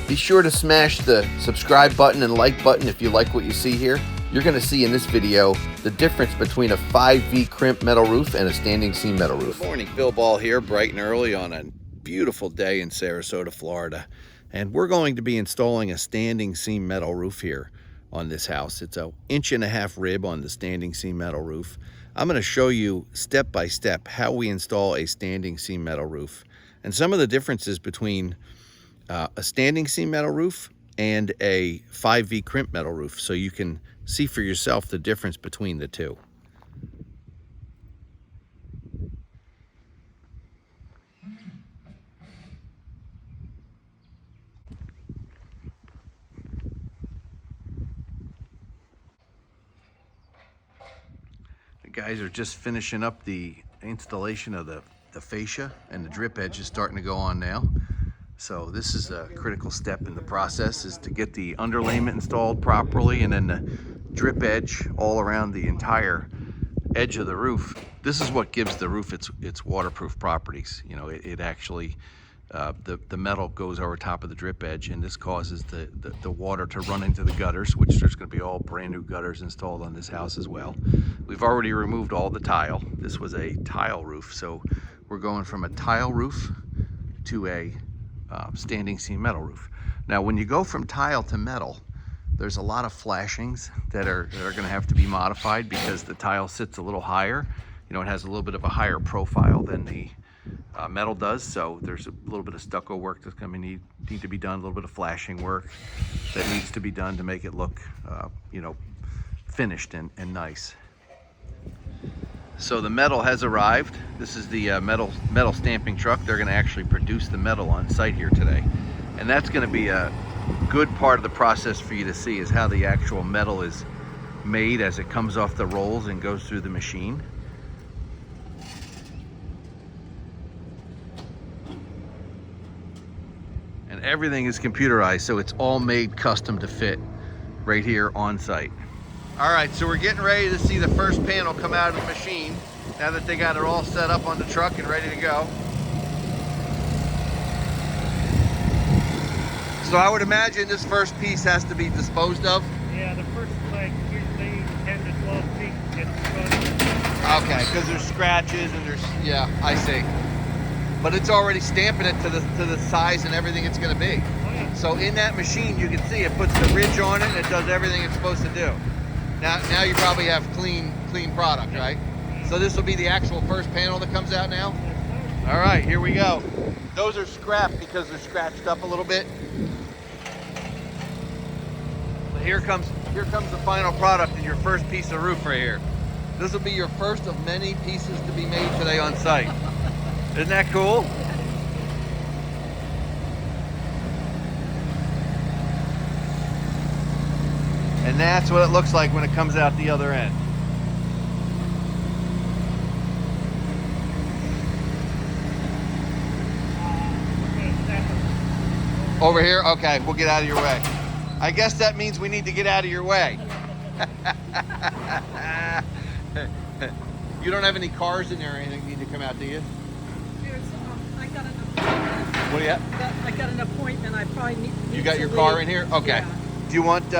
Be sure to smash the subscribe button and like button if you like what you see here. You're going to see in this video the difference between a 5V crimp metal roof and a standing seam metal roof. Good morning, Phil Ball here, bright and early on a beautiful day in Sarasota, Florida. And we're going to be installing a standing seam metal roof here on this house. It's an 1.5 rib on the standing seam metal roof. I'm going to show you step by step how we install a standing seam metal roof and some of the differences between a standing seam metal roof and a 5V crimp metal roof, so you can see for yourself the difference between the two. The guys are just finishing up the installation of the fascia, and the drip edge is starting to go on now. So this is a critical step in the process, is to get the underlayment installed properly and then the drip edge all around the entire edge of the roof. This is what gives the roof its waterproof properties. You know, it actually, the metal goes over top of the drip edge, and this causes the water to run into the gutters, which there's going to be all brand new gutters installed on this house as well. We've already removed all the tile. This was a tile roof, so we're going from a tile roof to a standing seam metal roof. Now, when you go from tile to metal, there's a lot of flashings that are going to have to be modified because the tile sits a little higher. You know, it has a little bit of a higher profile than the metal does, so there's a little bit of stucco work that's going to need to be done, a little bit of flashing work that needs to be done to make it look, you know, finished and nice. So the metal has arrived. This is the metal stamping truck. They're going to actually produce the metal on site here today, and that's going to be a good part of the process for you to see, is how the actual metal is made as it comes off the rolls and goes through the machine. And everything is computerized, so it's all made custom to fit right here on site. All right, so we're getting ready to see the first panel come out of the machine now that they got it all set up on the truck and ready to go. So I would imagine this first piece has to be disposed of? Yeah, the first like usually 10 to 12 feet gets disposed. Okay, because there's scratches and there's, yeah, I see. But it's already stamping it to the size and everything it's going to be. Oh, yeah. So in that machine, you can see it puts the ridge on it and it does everything it's supposed to do. Now you probably have clean product, right? So this will be the actual first panel that comes out now? All right, here we go. Those are scrapped because they're scratched up a little bit. But here comes the final product in your first piece of roof right here. This will be your first of many pieces to be made today on site. Isn't that cool? And that's what it looks like when it comes out the other end. Over here? Okay, we'll get out of your way. I guess that means we need to get out of your way. You don't have any cars in there or anything need to come out, do you? I got an appointment. What do you have? I got an appointment. I probably need You got to your leave. car in here? Okay. Yeah. Do you want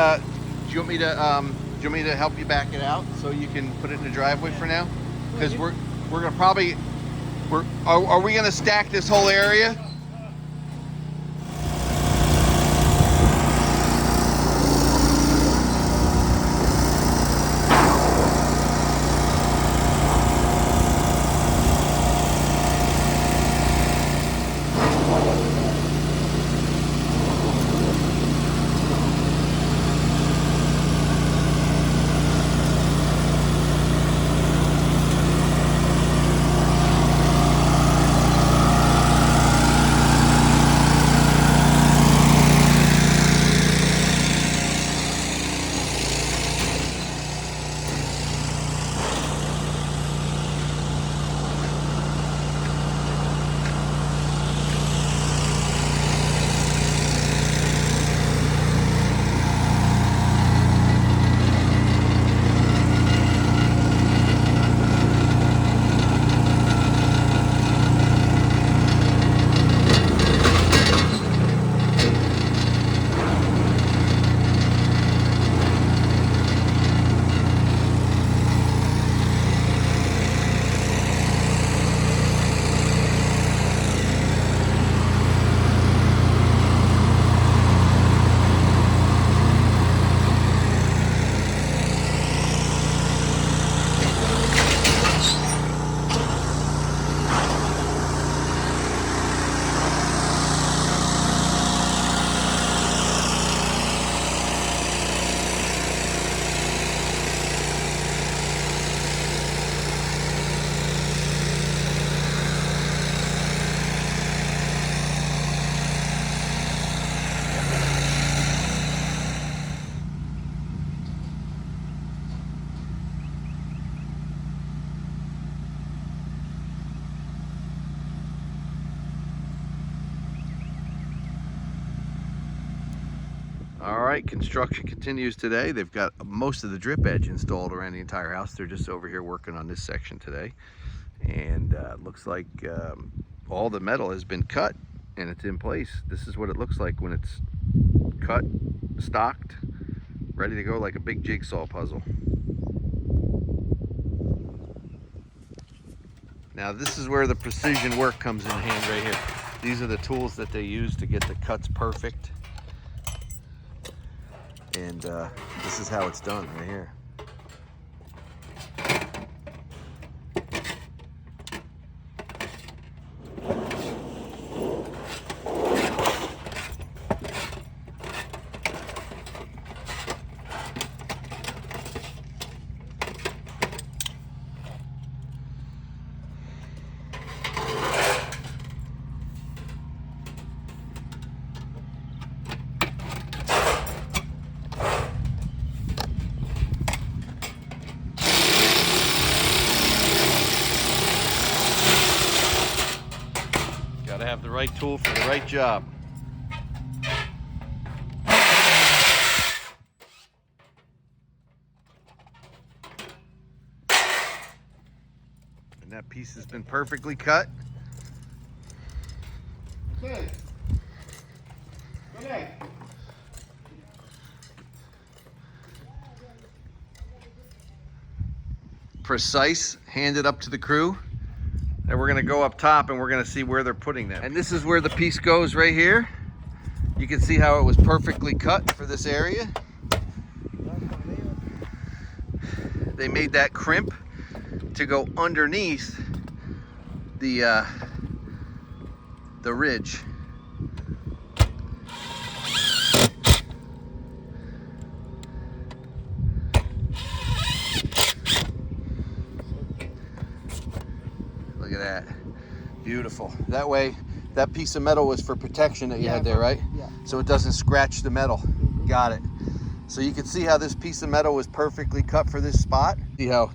me to help you back it out so you can put it in the driveway for now? Because we're gonna probably are we gonna stack this whole area? All right, construction continues today. They've got most of the drip edge installed around the entire house. They're just over here working on this section today. And looks like all the metal has been cut and it's in place. This is what it looks like when it's cut, stocked, ready to go like a big jigsaw puzzle. Now this is where the precision work comes in hand right here. These are the tools that they use to get the cuts perfect. And this is how it's done right here. Gotta have the right tool for the right job. And that piece has been perfectly cut. Precise, handed up to the crew. And we're gonna go up top and we're gonna see where they're putting them. And this is where the piece goes right here. You can see how it was perfectly cut for this area. They made that crimp to go underneath the ridge. Look at that. Beautiful. That way, that piece of metal was for protection that you had there, right? Yeah. So it doesn't scratch the metal. Got it. So you can see how this piece of metal was perfectly cut for this spot. See how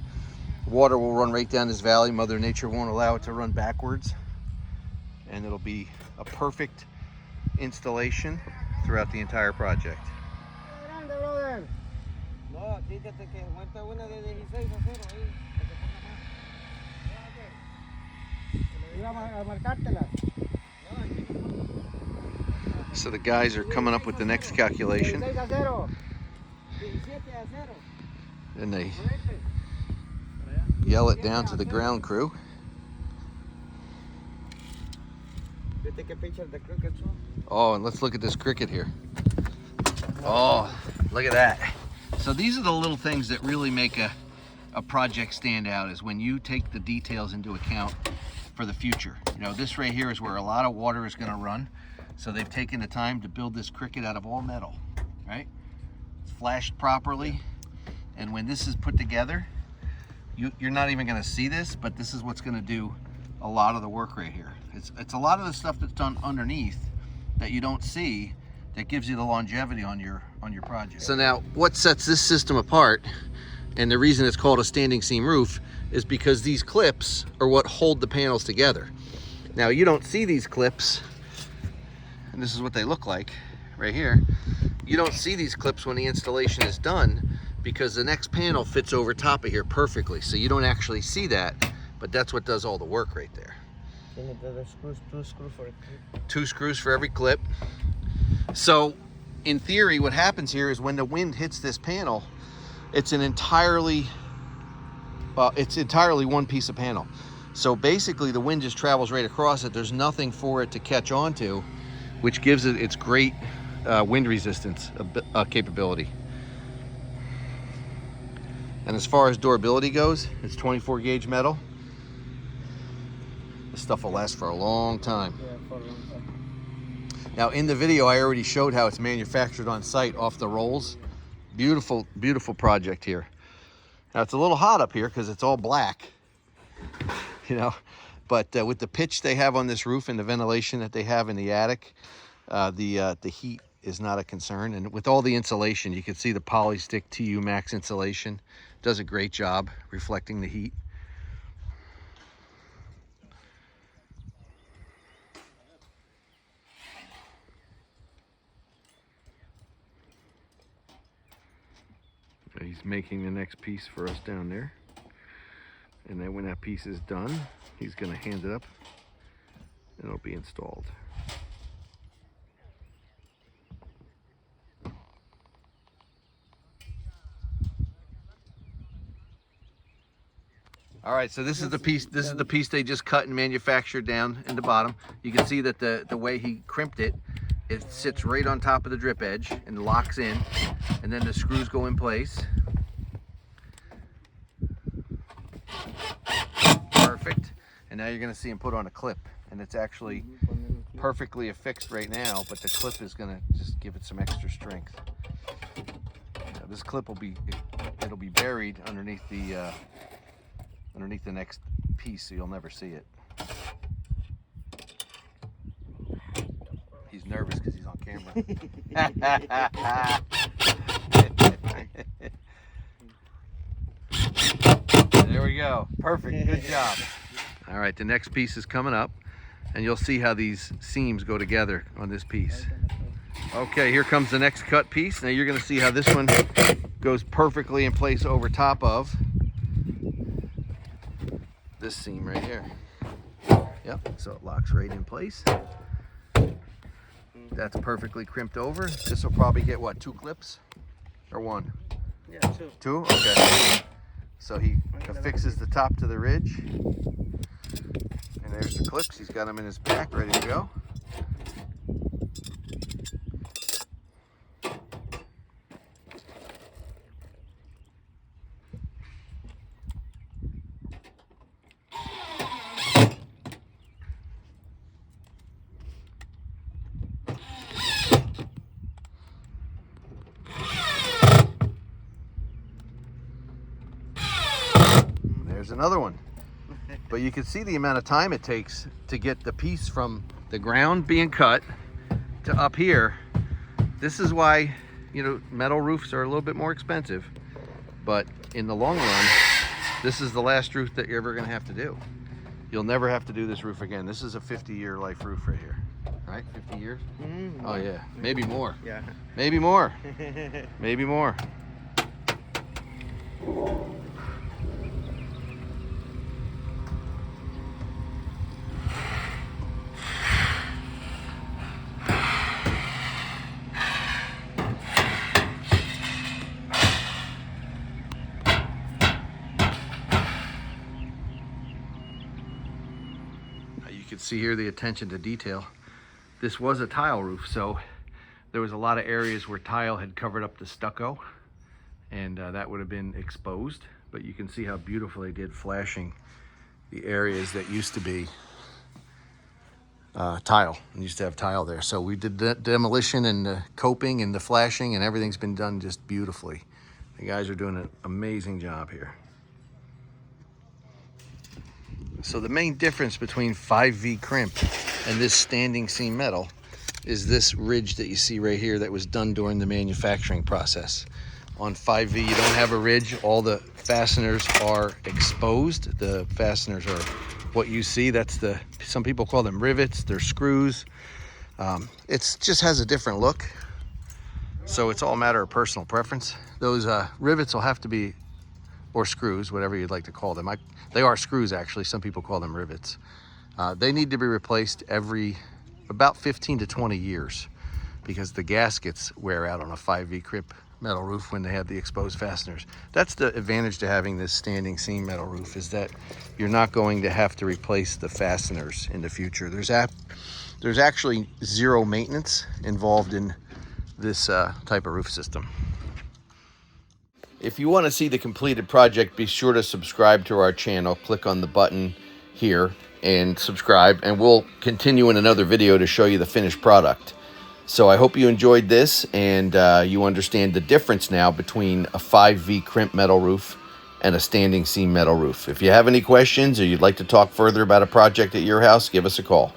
water will run right down this valley. Mother Nature won't allow it to run backwards. And it'll be a perfect installation throughout the entire project. No, fíjate que aguanta una de 16 a 0 ahí, para que ponga más. Iba a marcártela. So the guys are coming up with the next calculation. 16 a 0. 17 a 0. And they yell it down to the ground crew. Fíjate que pinche de cricket son. Oh, and let's look at this cricket here. Oh, look at that. So these are the little things that really make a project stand out, is when you take the details into account for the future. You know, this right here is where a lot of water is gonna run. So they've taken the time to build this cricket out of all metal, right? It's flashed properly. And when this is put together, you're not even gonna see this, but this is what's gonna do a lot of the work right here. It's a lot of the stuff that's done underneath that you don't see that gives you the longevity on your project. So now what sets this system apart, and the reason it's called a standing seam roof, is because these clips are what hold the panels together. Now you don't see these clips, and this is what they look like right here. You don't see these clips when the installation is done because the next panel fits over top of here perfectly. So you don't actually see that, but that's what does all the work right there. Two screws for it. 2 screws for every clip. So in theory, what happens here is when the wind hits this panel, it's entirely one piece of panel. So basically the wind just travels right across it. There's nothing for it to catch onto, which gives it its great wind resistance capability. And as far as durability goes, it's 24 gauge metal. This stuff will last for a long time. Yeah, for a long time. Now in the video, I already showed how it's manufactured on site off the rolls. Beautiful, beautiful project here. Now it's a little hot up here because it's all black, you know, but with the pitch they have on this roof and the ventilation that they have in the attic, the heat is not a concern. And with all the insulation, you can see the Polystick TU Max insulation does a great job reflecting the heat. He's making the next piece for us down there. And then when that piece is done, he's gonna hand it up and it'll be installed. All right, so this is the piece. This is the piece they just cut and manufactured down in the bottom. You can see that the way he crimped it, it sits right on top of the drip edge and locks in, and then the screws go in place. Perfect. And now you're going to see him put on a clip, and it's actually perfectly affixed right now, but the clip is going to just give it some extra strength. Now, this clip will be buried underneath the next piece, so you'll never see it. He's nervous because he's on camera. There we go. Perfect. Good job. All right, the next piece is coming up, and you'll see how these seams go together on this piece. Okay, here comes the next cut piece. Now you're going to see how this one goes perfectly in place over top of this seam right here. Yep, so it locks right in place. That's perfectly crimped over. This will probably get what, 2 clips or 1? Yeah, 2. 2? Okay. So he affixes the top to the ridge. And there's the clips. He's got them in his pack, ready to go. There's another one. But you can see the amount of time it takes to get the piece from the ground being cut to up here. This is why, you know, metal roofs are a little bit more expensive, but in the long run, this is the last roof that you're ever going to have to do. You'll never have to do this roof again. This is a 50-year life roof right here, right? 50 years? Mm-hmm. Oh yeah, maybe more. Yeah. Maybe more. Maybe more. You can see here the attention to detail. This was a tile roof, so there was a lot of areas where tile had covered up the stucco, and that would have been exposed. But you can see how beautiful they did flashing the areas that used to be tile. And used to have tile there. So we did the demolition and the coping and the flashing, and everything's been done just beautifully. The guys are doing an amazing job here. So the main difference between 5V crimp and this standing seam metal is this ridge that you see right here that was done during the manufacturing process. On 5V, you don't have a ridge. All the fasteners are exposed. The fasteners are what you see. That's some people call them rivets. They're screws. It just has a different look. So it's all a matter of personal preference. Those rivets will have to be, or screws, whatever you'd like to call them. They are screws, actually. Some people call them rivets. They need to be replaced every about 15 to 20 years because the gaskets wear out on a 5V crimp metal roof when they have the exposed fasteners. That's the advantage to having this standing seam metal roof, is that you're not going to have to replace the fasteners in the future. There's actually zero maintenance involved in this type of roof system. If you want to see the completed project, be sure to subscribe to our channel. Click on the button here and subscribe, and we'll continue in another video to show you the finished product. So I hope you enjoyed this, and you understand the difference now between a 5V crimp metal roof and a standing seam metal roof. If you have any questions or you'd like to talk further about a project at your house, give us a call.